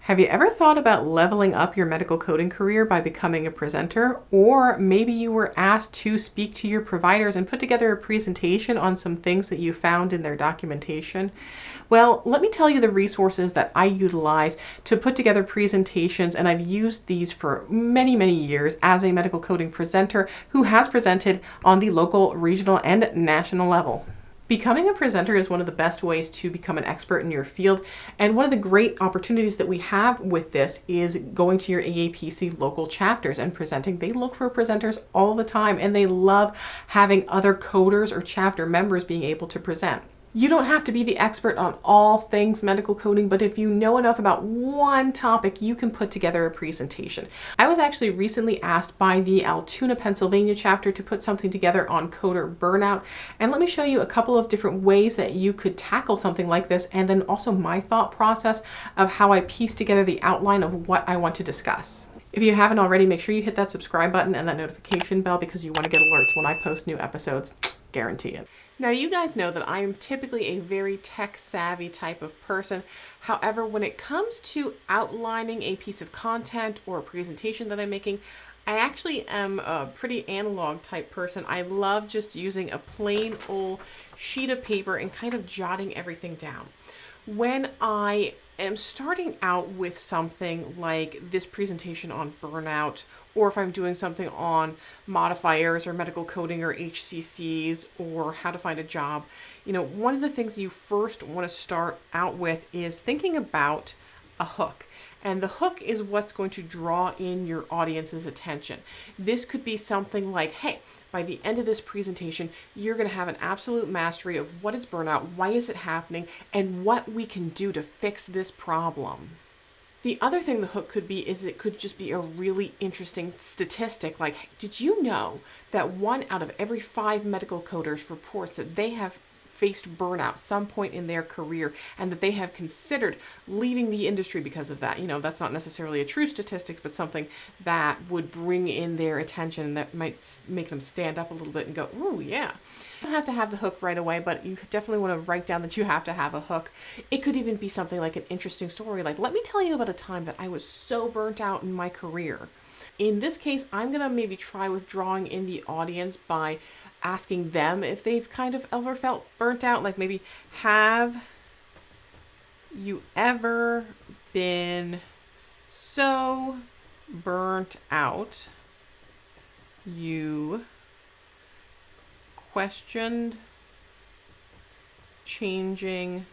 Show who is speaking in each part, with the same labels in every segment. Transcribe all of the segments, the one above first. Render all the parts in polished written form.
Speaker 1: Have you ever thought about leveling up your medical coding career by becoming a presenter? Or maybe you were asked to speak to your providers and put together a presentation on some things that you found in their documentation? Well, let me tell you the resources that I utilize to put together presentations, and I've used these for many, many years as a medical coding presenter who has presented on the local, regional, and national level. Becoming a presenter is one of the best ways to become an expert in your field. And one of the great opportunities that we have with this is going to your AAPC local chapters and presenting. They look for presenters all the time, and they love having other coders or chapter members being able to present. You don't have to be the expert on all things medical coding, but if you know enough about one topic, you can put together a presentation. I was actually recently asked by the Altoona, Pennsylvania chapter to put something together on coder burnout. And let me show you a couple of different ways that you could tackle something like this, and then also my thought process of how I piece together the outline of what I want to discuss. If you haven't already, make sure you hit that subscribe button and that notification bell because you want to get alerts when I post new episodes. Guarantee it. Now, you guys know that I am typically a very tech-savvy type of person. However, when it comes to outlining a piece of content or a presentation that I'm making, I actually am a pretty analog type person. I love just using a plain old sheet of paper and kind of jotting everything down. When I am starting out with something like this presentation on burnout, or if I'm doing something on modifiers or medical coding or HCCs or how to find a job, one of the things you first want to start out with is thinking about a hook. And the hook is what's going to draw in your audience's attention. This could be something like, hey, by the end of this presentation, you're going to have an absolute mastery of what is burnout, why is it happening, and what we can do to fix this problem. The other thing the hook could be is it could just be a really interesting statistic. Like, did you know that 1 out of every 5 medical coders reports that they have faced burnout some point in their career and that they have considered leaving the industry because of that? That's not necessarily a true statistic, but something that would bring in their attention that might make them stand up a little bit and go, ooh, yeah. You don't have to have the hook right away, but you definitely want to write down that you have to have a hook. It could even be something like an interesting story, like, let me tell you about a time that I was so burnt out in my career. In this case, I'm going to maybe try with drawing in the audience by asking them if they've kind of ever felt burnt out. Like, maybe, have you ever been so burnt out you questioned changing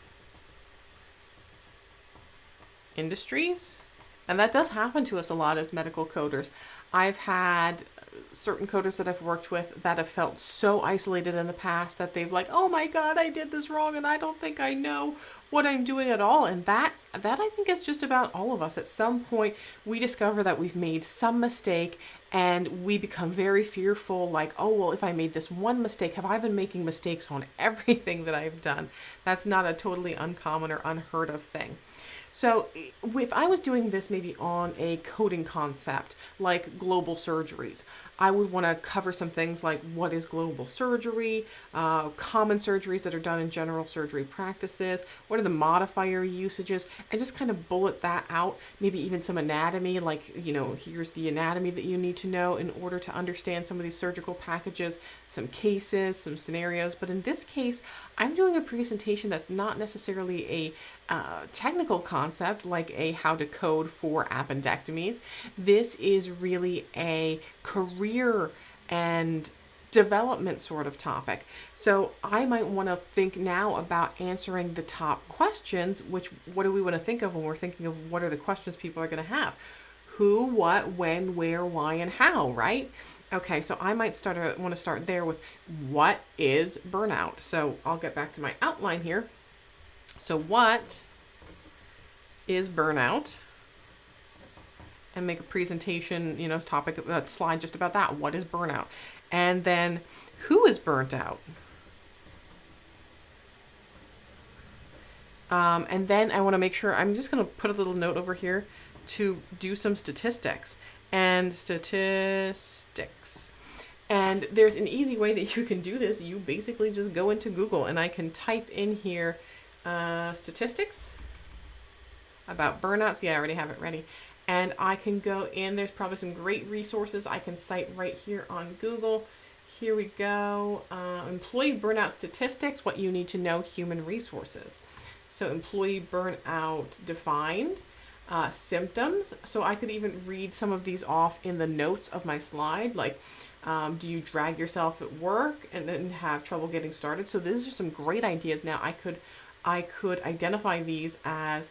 Speaker 1: industries? And that does happen to us a lot as medical coders. I've had certain coders that I've worked with that have felt so isolated in the past that they've like, oh my God, I did this wrong and I don't think I know what I'm doing at all. And that I think is just about all of us. At some point, we discover that we've made some mistake and we become very fearful, like, oh, well, if I made this one mistake, have I been making mistakes on everything that I've done? That's not a totally uncommon or unheard of thing. So if I was doing this maybe on a coding concept like global surgeries, I would want to cover some things like what is global surgery, common surgeries that are done in general surgery practices, what are the modifier usages, and just kind of bullet that out. Maybe even some anatomy, like, here's the anatomy that you need to know in order to understand some of these surgical packages, some cases, some scenarios. But in this case, I'm doing a presentation that's not necessarily a technical concept like a how to code for appendectomies. This is really a career and development sort of topic. So I might want to think now about answering the top questions, what do we want to think of when we're thinking of what are the questions people are going to have? Who, what, when, where, why, and how, right? Okay, so I might want to start there with what is burnout? So I'll get back to my outline here. So what is burnout? And make a presentation, topic, slide just about that. What is burnout? And then who is burnt out? And then I want to make sure, I'm just going to put a little note over here to do some statistics. And there's an easy way that you can do this. You basically just go into Google and I can type in here statistics. about burnout. See, I already have it ready. And I can go in, there's probably some great resources I can cite right here on Google. Here we go. Employee burnout statistics, what you need to know, human resources. So employee burnout defined, symptoms. So I could even read some of these off in the notes of my slide, like do you drag yourself at work and then have trouble getting started? So these are some great ideas. Now I could identify these as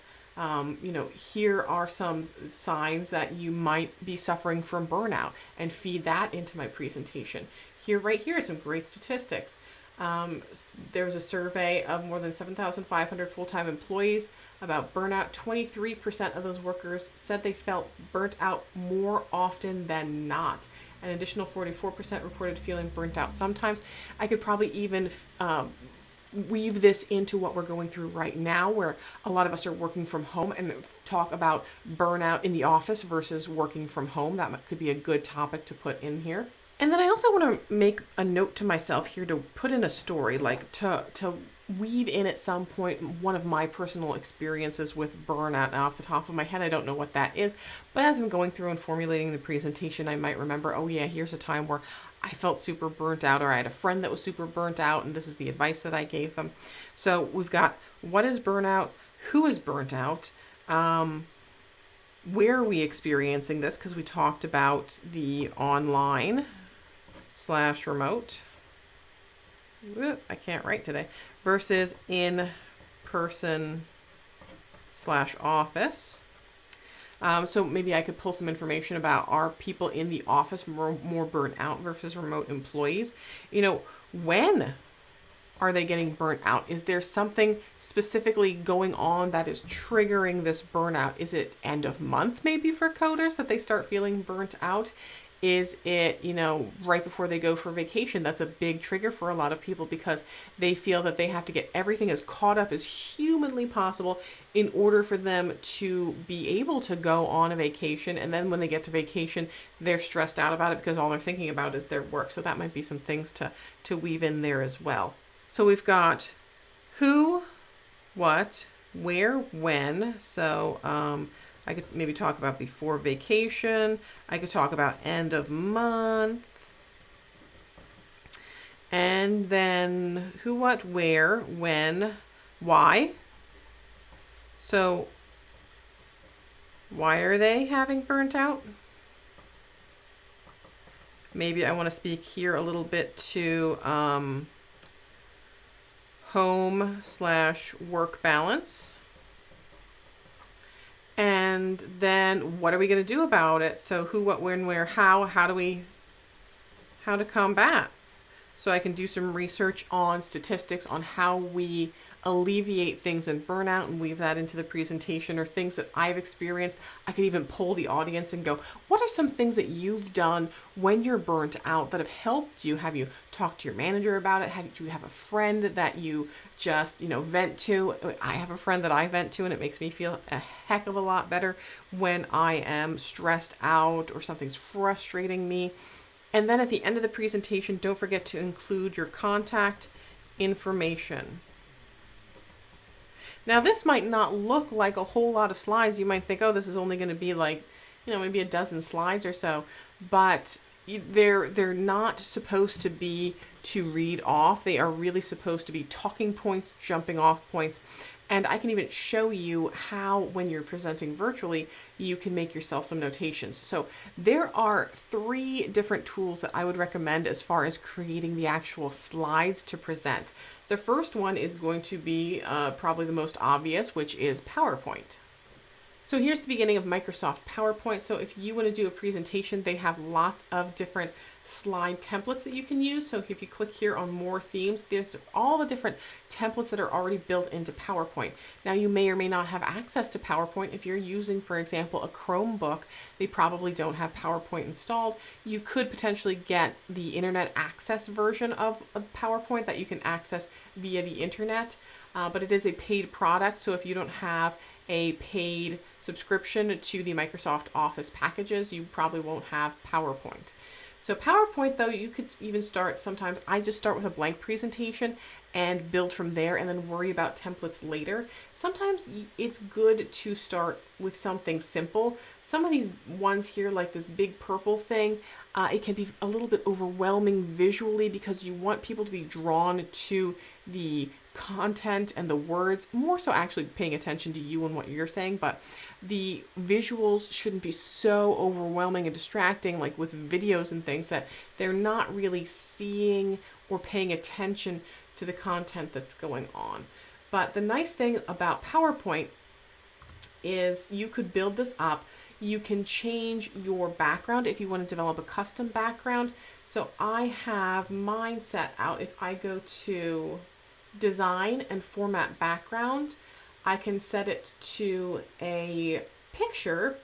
Speaker 1: here are some signs that you might be suffering from burnout and feed that into my presentation. Right here are some great statistics. There was a survey of more than 7,500 full-time employees about burnout. 23% of those workers said they felt burnt out more often than not. An additional 44% reported feeling burnt out sometimes. I could probably even weave this into what we're going through right now, where a lot of us are working from home, and talk about burnout in the office versus working from home. That could be a good topic to put in here. And then I also want to make a note to myself here to put in a story, like to weave in at some point one of my personal experiences with burnout. Now, off the top of my head, I don't know what that is, but as I'm going through and formulating the presentation, I might remember, oh yeah, here's a time where I felt super burnt out, or I had a friend that was super burnt out, and this is the advice that I gave them. So we've got what is burnout, who is burnt out, where are we experiencing this, because we talked about the online/remote. I can't write today. Versus in-person/office. So maybe I could pull some information about, are people in the office more burnt out versus remote employees? When are they getting burnt out? Is there something specifically going on that is triggering this burnout? Is it end of month maybe for coders that they start feeling burnt out? Is it, right before they go for vacation? That's a big trigger for a lot of people, because they feel that they have to get everything as caught up as humanly possible in order for them to be able to go on a vacation. And then when they get to vacation, they're stressed out about it because all they're thinking about is their work. So that might be some things to weave in there as well. So we've got who, what, where, when. So I could maybe talk about before vacation. I could talk about end of month. And then who, what, where, when, why. So why are they having burnt out? Maybe I want to speak here a little bit to home/work balance. And then what are we going to do about it? So who, what, when, where, how to combat. So I can do some research on statistics on how we alleviate things in burnout and weave that into the presentation, or things that I've experienced. I could even poll the audience and go, what are some things that you've done when you're burnt out that have helped you? Have you talked to your manager about it? Do you have a friend that you just, vent to? I have a friend that I vent to, and it makes me feel a heck of a lot better when I am stressed out or something's frustrating me. And then at the end of the presentation, don't forget to include your contact information. Now, this might not look like a whole lot of slides. You might think, oh, this is only going to be like, maybe a dozen slides or so. But they're not supposed to be to read off. They are really supposed to be talking points, jumping off points. And I can even show you how, when you're presenting virtually, you can make yourself some notations. So there are 3 different tools that I would recommend as far as creating the actual slides to present. The first one is going to be probably the most obvious, which is PowerPoint. So here's the beginning of Microsoft PowerPoint. So if you want to do a presentation, they have lots of different slide templates that you can use. So if you click here on more themes, there's all the different templates that are already built into PowerPoint. Now, you may or may not have access to PowerPoint. If you're using, for example, a Chromebook, they probably don't have PowerPoint installed. You could potentially get the internet access version of PowerPoint that you can access via the internet, but it is a paid product. So if you don't have a paid subscription to the Microsoft Office packages, you probably won't have PowerPoint. So PowerPoint, though, you could even start sometimes. I just start with a blank presentation and build from there and then worry about templates later. Sometimes it's good to start with something simple. Some of these ones here, like this big purple thing, it can be a little bit overwhelming visually because you want people to be drawn to the content and the words, more so actually paying attention to you and what you're saying, but the visuals shouldn't be so overwhelming and distracting like with videos and things that they're not really seeing or paying attention to the content that's going on. But the nice thing about PowerPoint is you could build this up. You can change your background if you want to develop a custom background. So I have mine set out. If I go to design and format background, I can set it to a picture,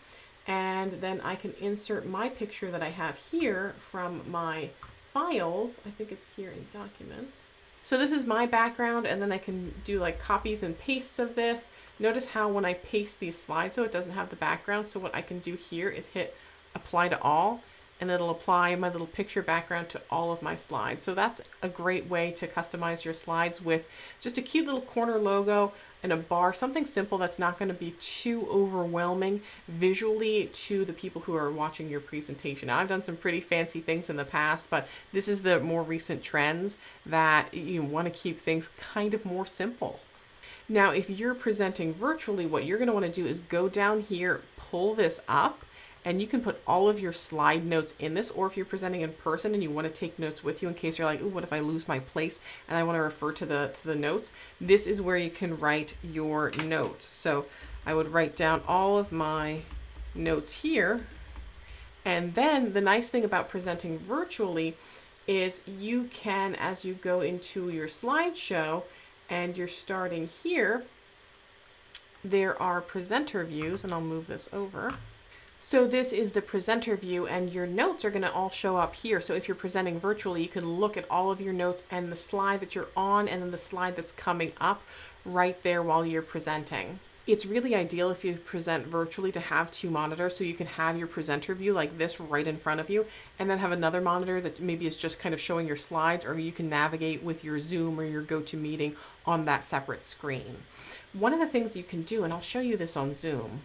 Speaker 1: and then I can insert my picture that I have here from my files. I think it's here in documents. So this is my background, and then I can do like copies and pastes of this. Notice how when I paste these slides, though, it doesn't have the background. So what I can do here is hit apply to all, and it'll apply my little picture background to all of my slides. So that's a great way to customize your slides with just a cute little corner logo and a bar, something simple that's not going to be too overwhelming visually to the people who are watching your presentation. Now, I've done some pretty fancy things in the past, but this is the more recent trends that you want to keep things kind of more simple. Now, if you're presenting virtually, what you're going to want to do is go down here, pull this up, and you can put all of your slide notes in this, or if you're presenting in person and you want to take notes with you in case you're like, ooh, what if I lose my place and I want to refer to the notes? This is where you can write your notes. So I would write down all of my notes here. And then the nice thing about presenting virtually is you can, as you go into your slideshow and you're starting here, there are presenter views, and I'll move this over. So this is the presenter view, and your notes are going to all show up here. So if you're presenting virtually, you can look at all of your notes and the slide that you're on and then the slide that's coming up right there while you're presenting. It's really ideal if you present virtually to have two monitors, so you can have your presenter view like this right in front of you, and then have another monitor that maybe is just kind of showing your slides, or you can navigate with your Zoom or your GoToMeeting on that separate screen. One of the things you can do, and I'll show you this on Zoom.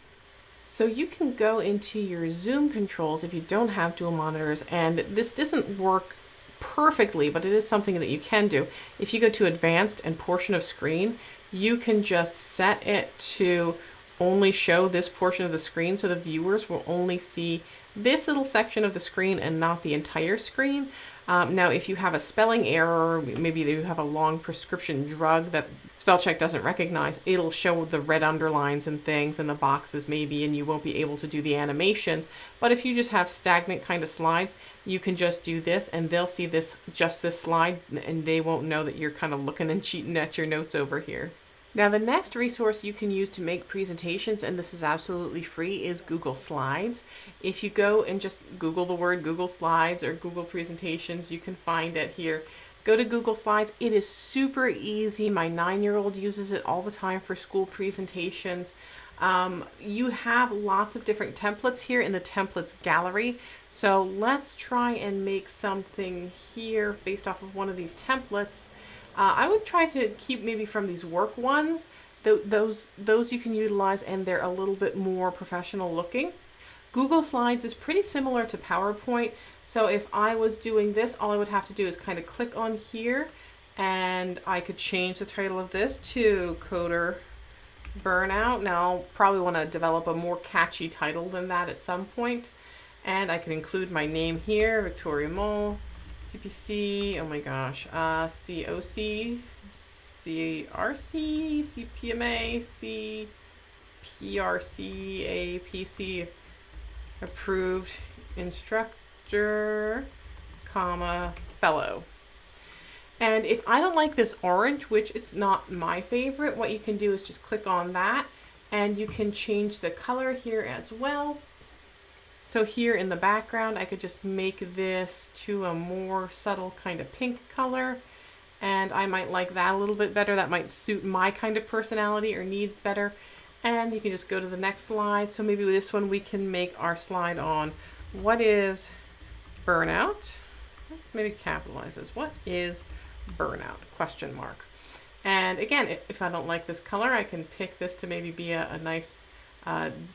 Speaker 1: So you can go into your Zoom controls if you don't have dual monitors, and this doesn't work perfectly, but it is something that you can do. If you go to advanced and portion of screen, you can just set it to only show this portion of the screen, so the viewers will only see this little section of the screen and not the entire screen. Now, if you have a spelling error, maybe you have a long prescription drug that spell check doesn't recognize, it'll show the red underlines and things and the boxes maybe, and you won't be able to do the animations. But if you just have stagnant kind of slides, you can just do this and they'll see this, just this slide, and they won't know that you're kind of looking and cheating at your notes over here. Now, the next resource you can use to make presentations, and this is absolutely free, is Google Slides. If you go and just Google the word Google Slides or Google Presentations, you can find it here. Go to Google Slides. It is super easy. My 9-year-old uses it all the time for school presentations. You have lots of different templates here in the templates gallery. So let's try and make something here based off of one of these templates. I would try to keep maybe from these work ones. Those you can utilize, and they're a little bit more professional looking. Google Slides is pretty similar to PowerPoint. So if I was doing this, all I would have to do is kind of click on here, and I could change the title of this to Coder Burnout. Now, I'll probably want to develop a more catchy title than that at some point. And I can include my name here, Victoria Moll. CPC, oh my gosh, COC, CRC, CPMA, CPRC, APC, approved instructor, comma, fellow. And if I don't like this orange, which it's not my favorite, what you can do is just click on that, and you can change the color here as well. So here in the background, I could just make this to a more subtle kind of pink color, and I might like that a little bit better. That might suit my kind of personality or needs better. And you can just go to the next slide. So maybe with this one, we can make our slide on what is burnout. Let's maybe capitalize this. What is burnout? Question mark. And again, if I don't like this color, I can pick this to maybe be a nice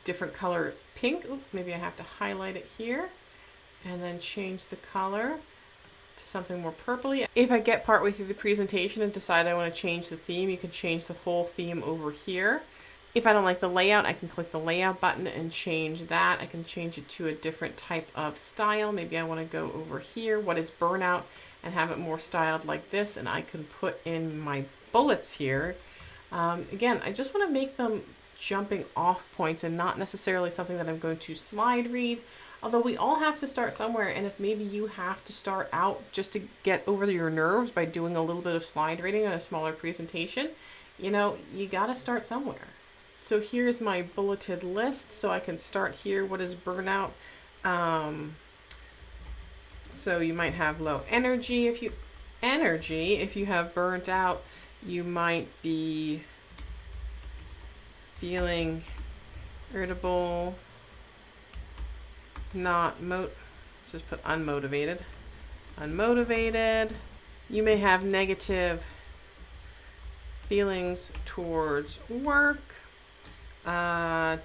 Speaker 1: different color pink. Ooh, maybe I have to highlight it here and then change the color to something more purpley. If I get partway through the presentation and decide I want to change the theme, you can change the whole theme over here. If I don't like the layout, I can click the layout button and change that. I can change it to a different type of style. Maybe I want to go over here, what is burnout, and have it more styled like this. And I can put in my bullets here. Again, I just want to make them jumping off points and not necessarily something that I'm going to slide read. Although we all have to start somewhere, and if maybe you have to start out just to get over your nerves by doing a little bit of slide reading on a smaller presentation, you know, you got to start somewhere. So here's my bulleted list. So I can start here. What is burnout? So you might have low energy. If you have burnt out, you might be feeling irritable, let's just put unmotivated. Unmotivated. You may have negative feelings towards work.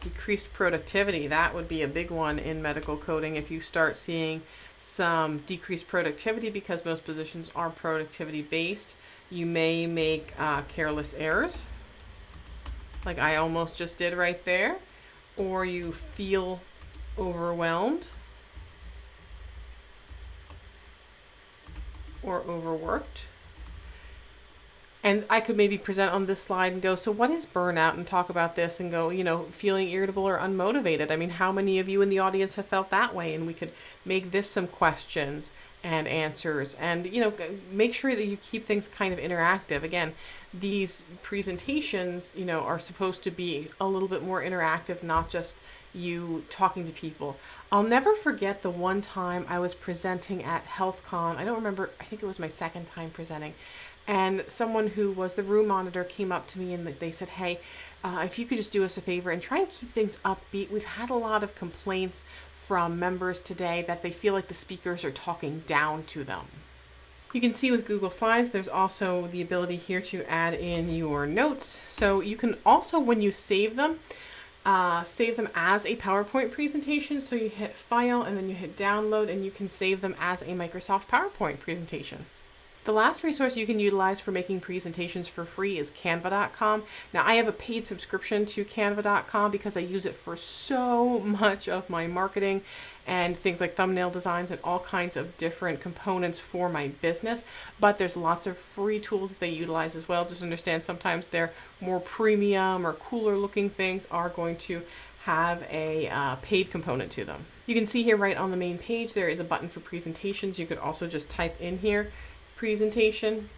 Speaker 1: Decreased productivity, that would be a big one in medical coding. If you start seeing some decreased productivity, because most positions are productivity based, you may make careless errors, like I almost just did right there, or you feel overwhelmed or overworked. And I could maybe present on this slide and go, so what is burnout? And talk about this and go, you know, feeling irritable or unmotivated. I mean, how many of you in the audience have felt that way? And we could make this some questions and answers, and, you know, make sure that you keep things kind of interactive. Again, these presentations, you know, are supposed to be a little bit more interactive, not just you talking to people. I'll never forget the one time I was presenting at HealthCon. I don't remember, I think it was my second time presenting. And someone who was the room monitor came up to me and they said, hey, if you could just do us a favor and try and keep things upbeat. We've had a lot of complaints from members today that they feel like the speakers are talking down to them. You can see with Google Slides, there's also the ability here to add in your notes. So you can also, when you save them as a PowerPoint presentation. So you hit File and then you hit Download, and you can save them as a Microsoft PowerPoint presentation. The last resource you can utilize for making presentations for free is Canva.com. Now, I have a paid subscription to Canva.com because I use it for so much of my marketing and things like thumbnail designs and all kinds of different components for my business. But there's lots of free tools that they utilize as well. Just understand sometimes their more premium or cooler looking things are going to have a paid component to them. You can see here right on the main page, there is a button for presentations. You could also just type in here, presentation,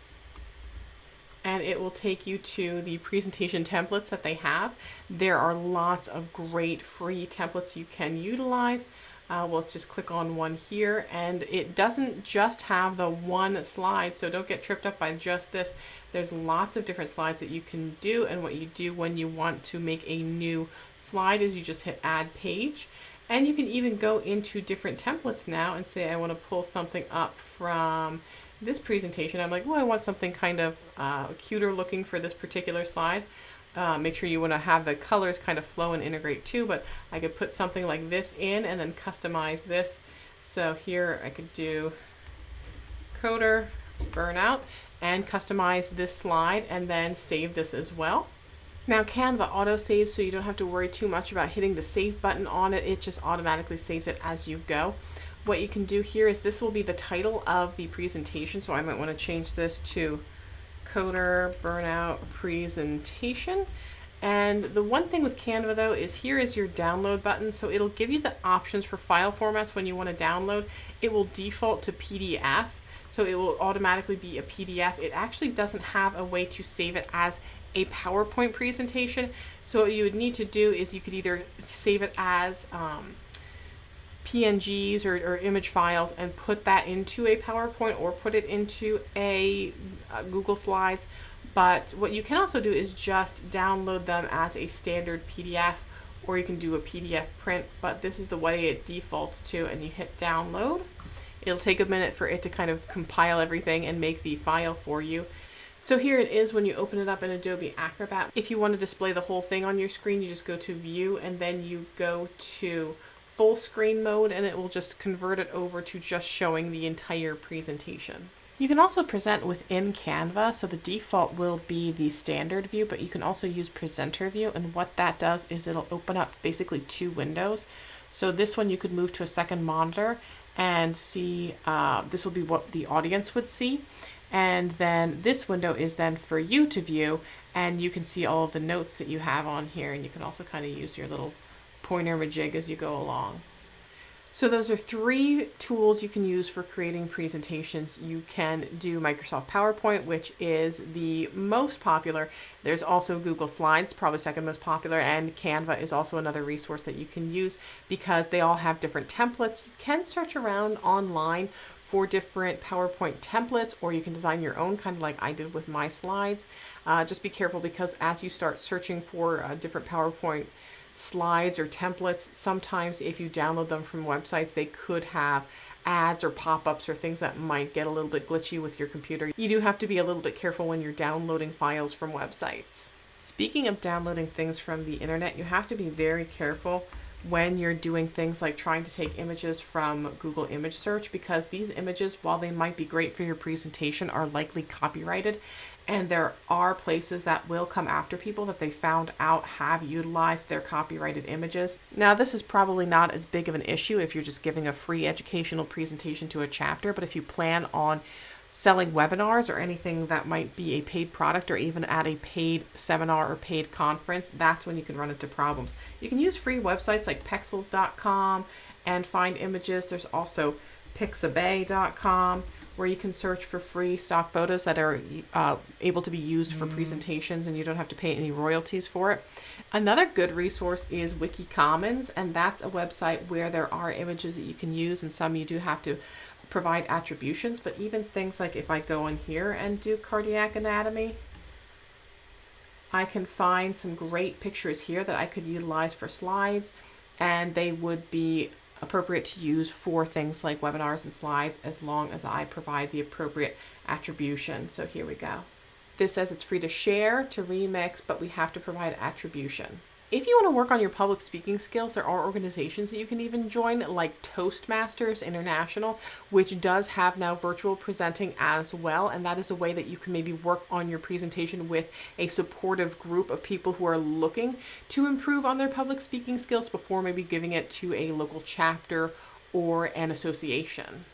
Speaker 1: and it will take you to the presentation templates that they have. There are lots of great free templates you can utilize. Well, let's just click on one here, and it doesn't just have the one slide, so don't get tripped up by just this. There's lots of different slides that you can do, and what you do when you want to make a new slide is you just hit add page, and you can even go into different templates now and say I want to pull something up from this presentation. I'm like, well, I want something kind of cuter looking for this particular slide. Make sure you want to have the colors kind of flow and integrate too, but I could put something like this in and then customize this. So here I could do coder, burnout, and customize this slide and then save this as well. Now Canva auto saves, so you don't have to worry too much about hitting the save button on it. It just automatically saves it as you go. What you can do here is this will be the title of the presentation, so I might want to change this to coder burnout presentation. And the one thing with Canva though is here is your download button, so it'll give you the options for file formats when you want to download. It will default to PDF, so it will automatically be a PDF. It actually doesn't have a way to save it as a PowerPoint presentation, so what you would need to do is you could either save it as PNGs or image files and put that into a PowerPoint or put it into a Google Slides. But what you can also do is just download them as a standard PDF, or you can do a PDF print, but this is the way it defaults to, and you hit download. It'll take a minute for it to kind of compile everything and make the file for you. So here it is when you open it up in Adobe Acrobat. If you want to display the whole thing on your screen, you just go to View and then you go to full screen mode, and it will just convert it over to just showing the entire presentation. You can also present within Canva, so the default will be the standard view, but you can also use presenter view, and what that does is it'll open up basically two windows. So this one you could move to a second monitor and see, this will be what the audience would see. And then this window is then for you to view, and you can see all of the notes that you have on here, and you can also kind of use your little pointer majig as you go along. So those are three tools you can use for creating presentations. You can do Microsoft PowerPoint, which is the most popular. There's also Google Slides, probably second most popular, and Canva is also another resource that you can use because they all have different templates. You can search around online for different PowerPoint templates, or you can design your own, kind of like I did with my slides. Just be careful, because as you start searching for different PowerPoint slides or templates, sometimes if you download them from websites, they could have ads or pop-ups or things that might get a little bit glitchy with your computer. You do have to be a little bit careful when you're downloading files from websites. Speaking of downloading things from the internet, you have to be very careful when you're doing things like trying to take images from Google image search, because these images, while they might be great for your presentation, are likely copyrighted. And there are places that will come after people that they found out have utilized their copyrighted images. Now, this is probably not as big of an issue if you're just giving a free educational presentation to a chapter, but if you plan on selling webinars or anything that might be a paid product, or even at a paid seminar or paid conference, that's when you can run into problems. You can use free websites like pexels.com and find images. There's also pixabay.com, where you can search for free stock photos that are able to be used for presentations, and you don't have to pay any royalties for it. Another good resource is Wiki Commons, and that's a website where there are images that you can use, and some you do have to provide attributions, but even things like if I go in here and do cardiac anatomy, I can find some great pictures here that I could utilize for slides, and they would be appropriate to use for things like webinars and slides, as long as I provide the appropriate attribution. So here we go. This says it's free to share, to remix, but we have to provide attribution. If you want to work on your public speaking skills, there are organizations that you can even join, like Toastmasters International, which does have now virtual presenting as well. And that is a way that you can maybe work on your presentation with a supportive group of people who are looking to improve on their public speaking skills before maybe giving it to a local chapter or an association.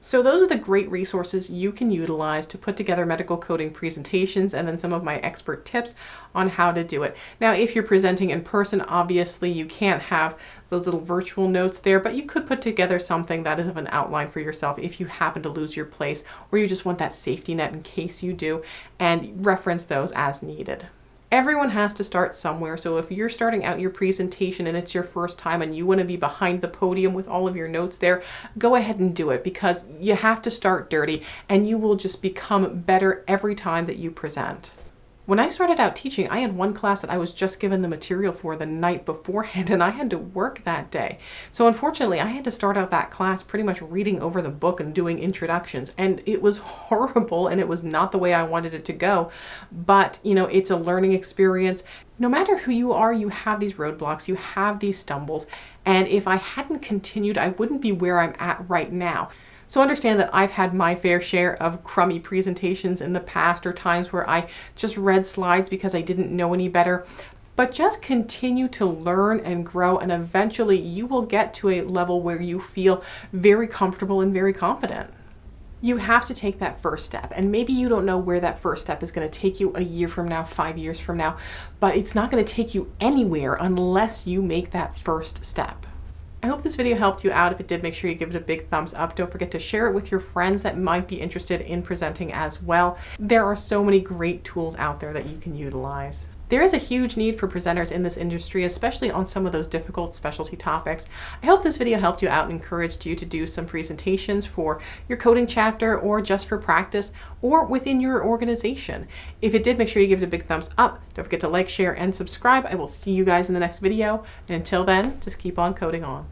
Speaker 1: So those are the great resources you can utilize to put together medical coding presentations, and then some of my expert tips on how to do it. Now, if you're presenting in person, obviously you can't have those little virtual notes there, but you could put together something that is of an outline for yourself if you happen to lose your place, or you just want that safety net in case you do, and reference those as needed. Everyone has to start somewhere, so if you're starting out your presentation and it's your first time and you want to be behind the podium with all of your notes there, go ahead and do it, because you have to start dirty and you will just become better every time that you present. When I started out teaching, I had one class that I was just given the material for the night beforehand, and I had to work that day. So unfortunately, I had to start out that class pretty much reading over the book and doing introductions, and it was horrible, and it was not the way I wanted it to go. But, you know, it's a learning experience. No matter who you are, you have these roadblocks, you have these stumbles, and if I hadn't continued, I wouldn't be where I'm at right now. So understand that I've had my fair share of crummy presentations in the past, or times where I just read slides because I didn't know any better. But just continue to learn and grow, and eventually you will get to a level where you feel very comfortable and very confident. You have to take that first step, and maybe you don't know where that first step is going to take you a year from now, 5 years from now, but it's not going to take you anywhere unless you make that first step. I hope this video helped you out. If it did, make sure you give it a big thumbs up. Don't forget to share it with your friends that might be interested in presenting as well. There are so many great tools out there that you can utilize. There is a huge need for presenters in this industry, especially on some of those difficult specialty topics. I hope this video helped you out and encouraged you to do some presentations for your coding chapter, or just for practice, or within your organization. If it did, make sure you give it a big thumbs up. Don't forget to like, share, and subscribe. I will see you guys in the next video. And until then, just keep on coding on.